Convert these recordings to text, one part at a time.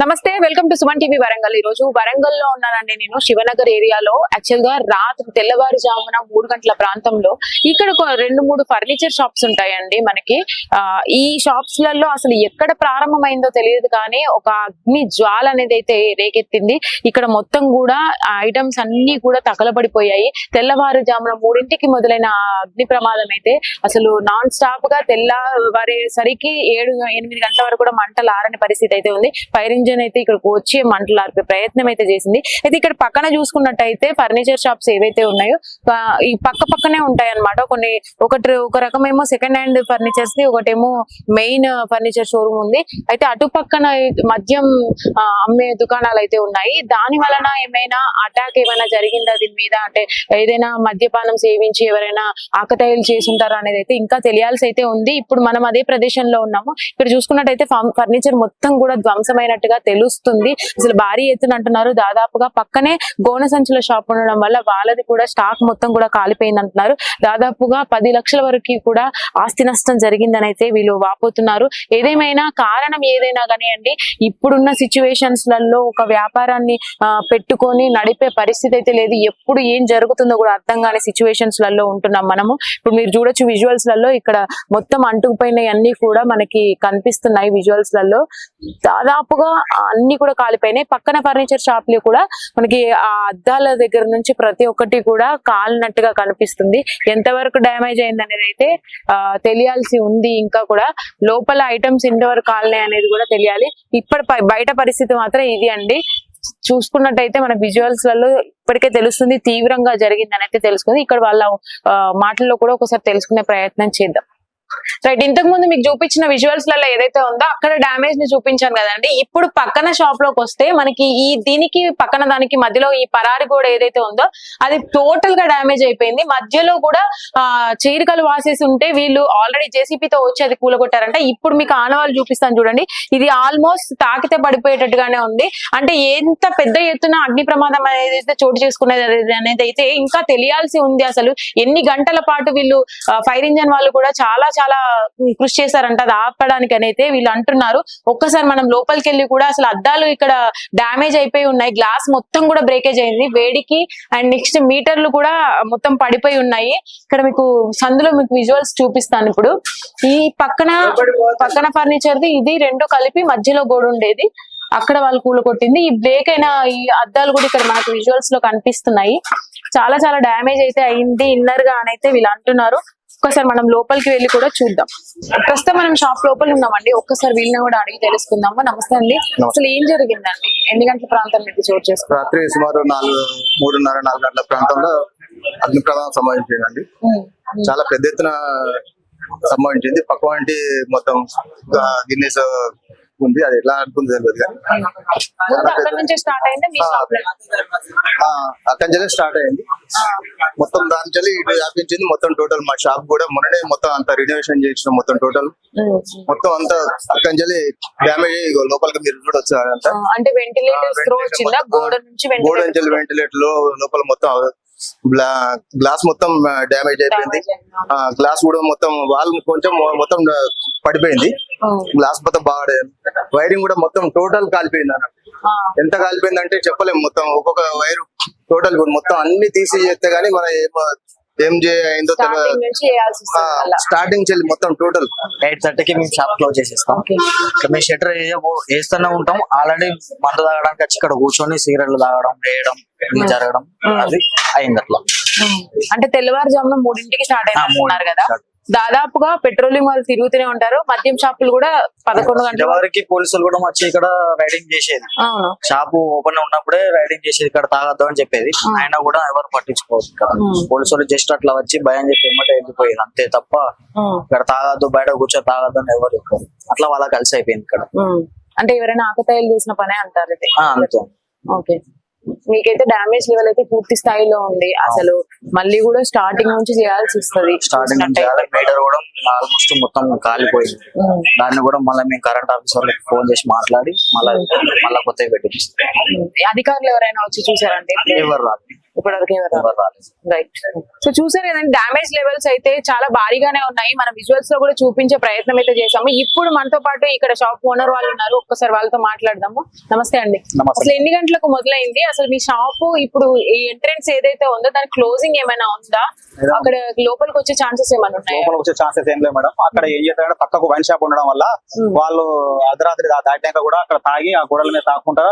నమస్తే, welcome to Suman TV Warangal. ఈ రోజు వరంగల్ లో ఉన్నానండి నేను, శివనగర్ ఏరియాలో. యాక్చువల్ గా రాత్రి తెల్లవారుజామున 3 గంటల ప్రాంతంలో ఇక్కడ 2-3 ఫర్నిచర్ షాప్స్ ఉంటాయండి మనకి. ఈ షాప్స్ లలో అసలు ఎక్కడ ప్రారంభమైందో తెలియదు, కానీ ఒక అగ్ని జ్వాల అనేది అయితే రేకెత్తింది. ఇక్కడ మొత్తం కూడా ఐటమ్స్ అన్ని కూడా తగలబడిపోయాయి. తెల్లవారుజామున 3ంటికి మొదలైన అగ్ని ప్రమాదం అయితే అసలు నాన్ స్టాప్ గా తెల్లవారేసరికి 7-8 గంటల వరకు కూడా మంటలు ఆరని పరిస్థితి అయితే ఉంది. ఫైర్ ఇంజిన్ అయితే ఇక్కడికి వచ్చి మంటలు ఆర్పే ప్రయత్నం అయితే చేసింది. అయితే ఇక్కడ పక్కన చూసుకున్నట్టయితే ఫర్నిచర్ షాప్స్ ఏవైతే ఉన్నాయో ఈ పక్కనే ఉంటాయి అన్నమాట. ఒక రకమేమో సెకండ్ హ్యాండ్ ఫర్నిచర్స్ ది, ఒకటేమో మెయిన్ ఫర్నిచర్ షోరూమ్ ఉంది. అయితే అటు పక్కన మద్యం అమ్మే దుకాణాలు అయితే ఉన్నాయి. దాని వలన ఏమైనా అటాక్ ఏమైనా జరిగిందా దీని మీద, అంటే ఏదైనా మద్యపానం సేవించి ఎవరైనా ఆకతాయిలు చేసి ఉంటారా అనేది అయితే ఇంకా తెలియాల్సి అయితే ఉంది. ఇప్పుడు మనం అదే ప్రదేశంలో ఉన్నాము. ఇక్కడ చూసుకున్నట్టయితే ఫర్నిచర్ మొత్తం కూడా ధ్వంసమైనట్టుగా తెలుస్తుంది. అసలు భారీ ఎత్తున అంటున్నారు. దాదాపుగా పక్కనే గోన సంచుల షాప్ ఉండడం వల్ల వాళ్ళది కూడా స్టాక్ మొత్తం కూడా కాలిపోయింది అంటున్నారు. దాదాపుగా 10 లక్షల వరకు కూడా ఆస్తి నష్టం జరిగిందని అయితే వీళ్ళు వాపోతున్నారు. ఏదేమైనా కారణం ఏదైనా కానివ్వండి, ఇప్పుడున్న సిచ్యువేషన్స్ లలో ఒక వ్యాపారాన్ని పెట్టుకొని నడిపే పరిస్థితి అయితే లేదు. ఎప్పుడు ఏం జరుగుతుందో కూడా అర్థం కాని సిచ్యువేషన్స్ లలో ఉంటున్నాం మనము. ఇప్పుడు మీరు చూడొచ్చు విజువల్స్ లలో ఇక్కడ మొత్తం అంటుకుపోయినవి అన్ని కూడా మనకి కనిపిస్తున్నాయి. విజువల్స్ లలో దాదాపుగా అన్ని కూడా కాలిపోయినాయి. పక్కన ఫర్నిచర్ షాప్ లో కూడా మనకి ఆ అద్దాల దగ్గర నుంచి ప్రతి ఒక్కటి కూడా కాలినట్టుగా కనిపిస్తుంది. ఎంతవరకు డ్యామేజ్ అయింది అనేది అయితే తెలియాల్సి ఉంది. ఇంకా కూడా లోపల ఐటమ్స్ ఎంతవరకు కాలినాయి అనేది కూడా తెలియాలి. బయట పరిస్థితి మాత్రం ఇది అండి. చూసుకున్నట్టయితే మన విజువల్స్ లలో ఇప్పటికే తెలుస్తుంది తీవ్రంగా జరిగిందని అయితే తెలుసుకుంది. ఇక్కడ వాళ్ళ మాటల్లో కూడా ఒకసారి తెలుసుకునే ప్రయత్నం చేద్దాం. రైట్, ఇంతకు ముందు మీకు చూపించిన విజువల్స్ లలో ఏదైతే ఉందో అక్కడ డ్యామేజ్ ని చూపించాను కదండి. ఇప్పుడు పక్కన షాప్ లోకి వస్తే మనకి దీనికి పక్కన దానికి మధ్యలో ఈ పరారి గోడ ఏదైతే ఉందో అది టోటల్ గా డ్యామేజ్ అయిపోయింది. మధ్యలో కూడా చీరికలు వాసేసి ఉంటే వీళ్ళు ఆల్రెడీ జేసీపీతో వచ్చి అది కూలగొట్టారంట. ఇప్పుడు మీకు ఆనవాళ్ళు చూపిస్తాను చూడండి. ఇది ఆల్మోస్ట్ తాకితే పడిపోయేటట్టుగానే ఉంది. అంటే ఎంత పెద్ద ఎత్తున అగ్ని ప్రమాదం అనేది అయితే చోటు చేసుకునేది అనేది అయితే ఇంకా తెలియాల్సి ఉంది. అసలు ఎన్ని గంటల పాటు వీళ్ళు ఫైర్ ఇంజన్ వాళ్ళు కూడా చాలా కృషి చేశారంట అది ఆపడానికి అయితే వీళ్ళు అంటున్నారు. ఒక్కసారి మనం లోపలికి వెళ్ళి కూడా అసలు అద్దాలు ఇక్కడ డ్యామేజ్ అయిపోయి ఉన్నాయి. గ్లాస్ మొత్తం కూడా బ్రేకేజ్ అయింది వేడికి. అండ్ నెక్స్ట్ మీటర్లు కూడా మొత్తం పడిపోయి ఉన్నాయి. ఇక్కడ మీకు సందులో మీకు విజువల్స్ చూపిస్తాను. ఇప్పుడు ఈ పక్కన ఫర్నిచర్ ది ఇది రెండు కలిపి మధ్యలో గోడ ఉండేది, అక్కడ వాళ్ళు కూలగొట్టింది. ఈ బ్రేక్ అయిన ఈ అద్దాలు కూడా ఇక్కడ మనకు విజువల్స్ లో కనిపిస్తున్నాయి. చాలా డ్యామేజ్ అయితే అయింది ఇన్నర్ గా అని అయితే వీళ్ళు అంటున్నారు. ఒక్కసారి మనం లోపలికి వెళ్ళి కూడా చూద్దాం. ప్రస్తుతం మనం షాప్ లోపల ఉన్నామండి. ఒక్కసారి వీళ్ళని కూడా అడిగి తెలుసుకుందాము. నమస్తే అండి, అసలు ఏం జరిగిందండి? ఎన్ని గంటల ప్రాంతం మీకు చోటు చేసుకున్నారు? రాత్రి సుమారు 3:30-4 గంటల ప్రాంతంలో అగ్ని ప్రమాదం సంభవించిందండి. చాలా పెద్ద ఎత్తున సంభవించింది. పక్క వంటి మొత్తం గిన్నెస్ ఉంది, అది ఎట్లా అనుకుంది తెలియదు కానీ అక్కడి నుంచి స్టార్ట్ అయింది. అక్కడి నుంచి స్టార్ట్ అయింది. మొత్తం దాని చల్లి ఇటు వ్యాపించింది. మొత్తం టోటల్ మా షాప్ కూడా మొన్ననే మొత్తం అంతా రినోవేషన్ చేసిన మొత్తం టోటల్ మొత్తం అంతా అక్కడి నుంచి డ్యామేజ్ అయ్యి లోపలికి మీరు కూడా వచ్చారంట. అంటే వెంటిలేటర్ గోడ నుంచి వెంటిలేటర్ లోపల మొత్తం గ్లాస్ మొత్తం డ్యామేజ్ అయిపోయింది. గ్లాస్ కూడా మొత్తం వాల్ కొంచెం మొత్తం పడిపోయింది. గ్లాస్ మొత్తం బాగా వైరింగ్ కూడా మొత్తం టోటల్ కాలిపోయింది అన్నట్టు. ఎంత కాలిపోయింది అంటే చెప్పలేము. మొత్తం ఒక్కొక్క వైర్ టోటల్ మొత్తం అన్ని తీసి చేస్తే గానీ మన ఏం అయిందో తెలియదు. స్టార్టింగ్ చెల్లి మొత్తం టోటల్ 8:30కి మేము షాప్ క్లోజ్ చేసేస్తాం. మేము షట్టర్ వేస్తూనే ఉంటాం. ఆల్రెడీ మందు తాగడానికి వచ్చి ఇక్కడ కూర్చొని సిగరెట్లు తాగడం వేయడం జరగడం అది అయింది. అట్లా అంటే తెల్లవారుజామున 3ంటికి స్టార్ట్ అయింది కదా. దాదాపుగా పెట్రోలింగ్ వాళ్ళు తిరుగుతూనే ఉంటారు. మద్యం షాపులు కూడా 11 గంటల వరకు పోలీసులు కూడా వచ్చి ఇక్కడ రైడింగ్ చేసేది. షాపు ఓపెన్ ఉన్నప్పుడే రైడింగ్ చేసేది. ఇక్కడ తాగద్దు అని చెప్పేది. ఆయన కూడా ఎవరు పట్టించుకోవచ్చు. పోలీసులు జస్ట్ అట్లా వచ్చి భయం చెప్పి ఎమ్మటే వెళ్ళిపోయేది అంతే తప్ప ఇక్కడ తాగద్దు బయట కూర్చో తాగద్దు అని ఎవరు చెప్పారు. అట్లా వాళ్ళ కలిసి అయిపోయింది ఇక్కడ. అంటే ఎవరైనా ఆకతాయిలు చేసిన పనే అంటారు. ఓకే, మీకైతే డామేజ్ లెవెల్ అయితే పూర్తి స్థాయిలో ఉంది. అసలు మళ్ళీ కూడా స్టార్టింగ్ నుంచి చేయాల్సి వస్తుంది. స్టార్టింగ్ నుంచి మీటర్ కూడా ఆల్మోస్ట్ మొత్తం కాలిపోయింది. దాన్ని కూడా మళ్ళీ మేము కరెంట్ ఆఫీసర్లకు ఫోన్ చేసి మాట్లాడి మళ్ళీ కొత్తగా పెట్టిస్తాం. అధికారులు ఎవరైనా వచ్చి చూసారంటే? ఎవరు రాదు. ఇప్పటివరకు ఎవరు రాలేదు. రైట్. సో చూసారు కదండి, డామేజ్ లెవెల్స్ అయితే చాలా భారీగానే ఉన్నాయి. మన విజువల్స్ లో కూడా చూపించే ప్రయత్నం అయితే చేసాము. ఇప్పుడు మనతో పాటు ఇక్కడ షాప్ ఓనర్ వాళ్ళు ఉన్నారు, ఒక్కసారి వాళ్ళతో మాట్లాడదాము. నమస్తే అండి. నమస్తే. అసలు ఎన్ని గంటలకు మొదలైంది? అసలు మీ షాప్ ఇప్పుడు ఈ ఎంట్రెన్స్ ఏదైతే ఉందో దాని క్లోజింగ్ ఏమైనా ఉందా? అక్కడ లోపలికి వచ్చే ఛాన్సెస్ ఏమైనా ఉన్నాయా? లోపల వచ్చే ఛాన్సెస్ ఏం లేవు మేడం. అక్కడ ఏం చేస్తారంటే పక్కకు వైన్ షాప్ ఉండడం వల్ల వాళ్ళు అర్ధరాత్రి దాటినాక కూడా అక్కడ తాగి ఆ గోడల మీద తాకుండా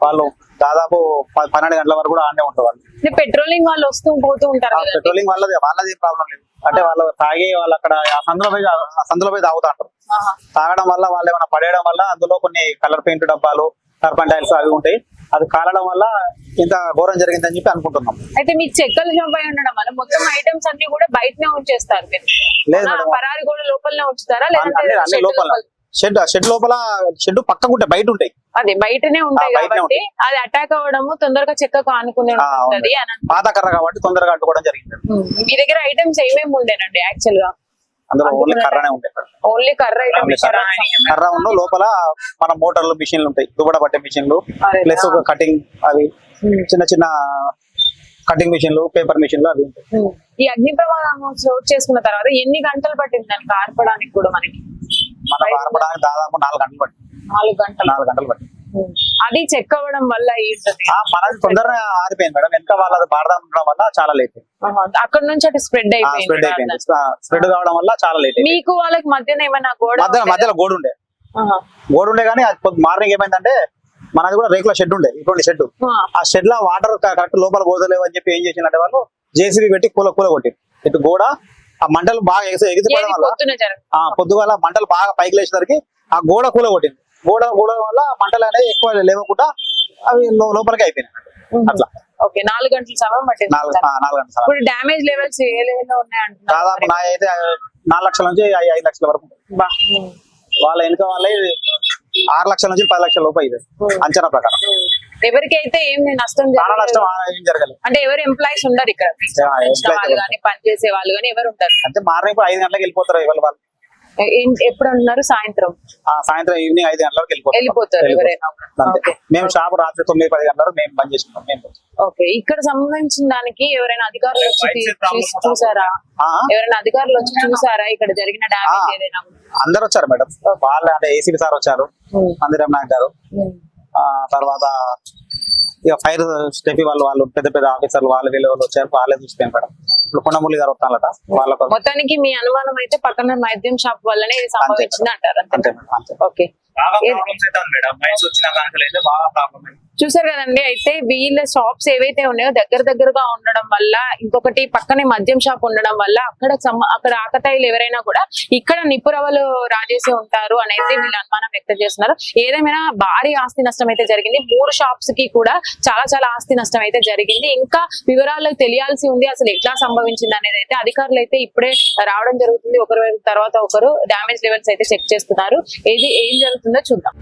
వాళ్ళు దాదాపు 12 గంటల వరకు కూడా ఆడనే ఉంటారు. పెట్రోలింగ్ వాళ్ళు వస్తూ పోతూ ఉంటారు కదా. పెట్రోలింగ్ వాళ్ళది ఏం ప్రాబ్లం లేదు. అంటే వాళ్ళు తాగి వాళ్ళు అక్కడ ఆ సందులో పోయి తాగుతా ఉంటారు. ఆహా. తాగడం వల్ల వాళ్ళు ఏమైనా పడేయడం వల్ల అందులో కొన్ని కలర్ పెయింట్ డబ్బాలు, టర్పంటైల్స్ అవి ఉంటాయి. అది కాలడం వల్ల ఇంత ఘోరం జరిగిందని చెప్పి అనుకుంటున్నాం. అయితే మీకు చెక్కలు షాప్ అయి ఉండడం వల్ల మొత్తం ఐటమ్స్ అన్ని కూడా బయటనే ఉంచేస్తారు మీరు? లేదు ఆ, మేడం. పరారి కూడా లోపలనే ఉంచుతారా అన్ని లోపల షెడ్ లోపల షెడ్ పక్కకు ఉంటాయి, బయట ఉంటాయి. అదే బయటనే ఉంటాయి బయటనే కాబట్టి అది అటాక్ అవ్వడము తొందరగా చెక్కకు ఆనుకునే ఉంటది అని పాత కర్ర కాబట్టి తొందరగా అడ్డుకోవడం జరిగింది. మీ దగ్గర ఐటమ్స్ ఏమేమి ఉండేనండి యాక్చువల్ గా? అందులో ఓన్లీ కర్రనే ఉంటాయి. ఓన్లీ కర్ర ఐటమ్స్. కర్ర ఉన్న లోపల మన మోటార్లు మిషన్లు ఉంటాయి, దుబ్బడ పట్టే మిషన్లు, ప్లస్ ఒక కటింగ్ అవి చిన్న చిన్న కటింగ్ మిషన్లు, పేపర్ మిషన్లు అవి ఉంటాయి. ఈ అగ్ని ప్రమాదం చోటు చేసుకున్న తర్వాత ఎన్ని గంటలు పట్టింది దానికి ఆర్పడానికి కూడా మనకి? మనం ఆర్పడానికి దాదాపు 4 గంటలు పట్టింది. 4 గంటలు. 4 గంటలు పట్టింది. అది చెక్ అవ్వడం వల్ల ఏంటది? మనది తొందరగా ఆరిపోయింది మేడం. వెనక వాళ్ళది బారదాం ఉండడం వల్ల చాలా లేట్ అక్కడ నుంచి అటు స్ప్రెడ్ స్ప్రెడ్ అయిపోయింది. అయిపోయింది. స్ప్రెడ్ కావడం వల్ల చాలా లేట్ మీకు వాళ్ళకి మధ్యన ఏమైనా గోడ మధ్యలో గోడ ఉండే కానీ మార్నింగ్ ఏమైందంటే మనది కూడా రేకుల షెడ్ ఉండే, ఇటువంటి షెడ్. ఆ షెడ్ లో వాటర్ కరెక్ట్ లోపల పోదలేవు అని చెప్పి ఏం చేసిందంటే వాళ్ళు జేసీబీ పెట్టి కూల కొట్టి ఇటు గోడ ఆ మంటలు బాగా ఎగిసిపోవడం వల్ల పొద్దుగాల మంటలు బాగా పైకి లేచేసరికి ఆ గోడ కూల కొట్టింది. గోడ వల్ల మంటలు అనేది ఎక్కువ లేవకుండా అవి లోపలికి అయిపోయినాయి. అట్లా ఓకే. 4 గంటల సమయం పట్టింది. 4 గంటల సమయం. ఇప్పుడు డ్యామేజ్ లెవెల్స్ ఏ లెవెల్ లో ఉన్నాయంటున్నారు? దాదాపు నా అయితే 4 లక్షల నుంచి 5 లక్షల వరకు. వాళ్ళ వెనుక వాళ్ళే 6 లక్షల నుంచి 10 లక్షల లోపు ఇది అంచనా ప్రకారం. ఎవరికైతే ఏం నష్టం చాలా నష్టం ఏం జరగలేదు. అంటే ఎవరు ఎంప్లాయీస్ ఉండరు ఇక్కడ? వాళ్ళు కానీ పని చేసే వాళ్ళు కానీ ఎవరు ఉంటారు? అంటే మార్నింగ్ 5 గంటలకు వెళ్ళిపోతారు ఇవాళ వాళ్ళు. ఎప్పుడు అంటున్నారు? సాయంత్రం ఈవినింగ్ 5 గంటలకు వెళ్ళిపోతారు ఎవరైనా. అంతే. మేము షాప్ రాత్రి 9-10 గంటలకు మేము బంద్ చేసుకుంటాం. మేము ఓకే. ఇక్కడ సంబంధించిన దానికి ఎవరైనా అధికారులు వచ్చి చూసారా? ఎవరైనా అధికారులు వచ్చి చూసారా ఇక్కడ జరిగిన డ్యామేజ్ ఏదైనా? అందరు వచ్చారు మేడం. వాళ్ళు అంటే ఏసీపీ సార్ వచ్చారు, మందిరం నాయక్ గారు, తర్వాత ఇక ఫైర్ స్టెఫీ వాళ్ళు పెద్ద పెద్ద ఆఫీసర్లు వీళ్ళు వచ్చారు. వాళ్ళే చూసిపోయారు మేడం. ఇప్పుడు కొండమూలి గారు వస్తానట వాళ్ళకు. మొత్తానికి మీ అనుమానం అయితే పక్కన మద్యం షాప్ వల్లనే ఇది సంభవించింది అంటారు? అంతే మేడం. ఓకే. చూసారు కదండి. అయితే వీళ్ళ షాప్స్ ఏవైతే ఉన్నాయో దగ్గరగా ఉండడం వల్ల, ఇంకొకటి పక్కనే మద్యం షాప్ ఉండడం వల్ల అక్కడ ఆకతాయిలు ఎవరైనా కూడా ఇక్కడ నిపురవలు రాజేసి ఉంటారు అనేది వీళ్ళు అనుమానం వ్యక్తం చేస్తున్నారు. ఏదేమైనా భారీ ఆస్తి నష్టం అయితే జరిగింది. 3 షాప్స్ కి కూడా చాలా ఆస్తి నష్టం అయితే జరిగింది. ఇంకా వివరాలు తెలియాల్సి ఉంది, అసలు ఎట్లా సంభవించింది అనేది అయితే అధికారులు అయితే ఇప్పుడే రావడం జరుగుతుంది. ఒకరు తర్వాత ఒకరు డ్యామేజ్ లెవెల్స్ అయితే చెక్ చేస్తున్నారు. ఏం జరుగుతుందో చూద్దాం.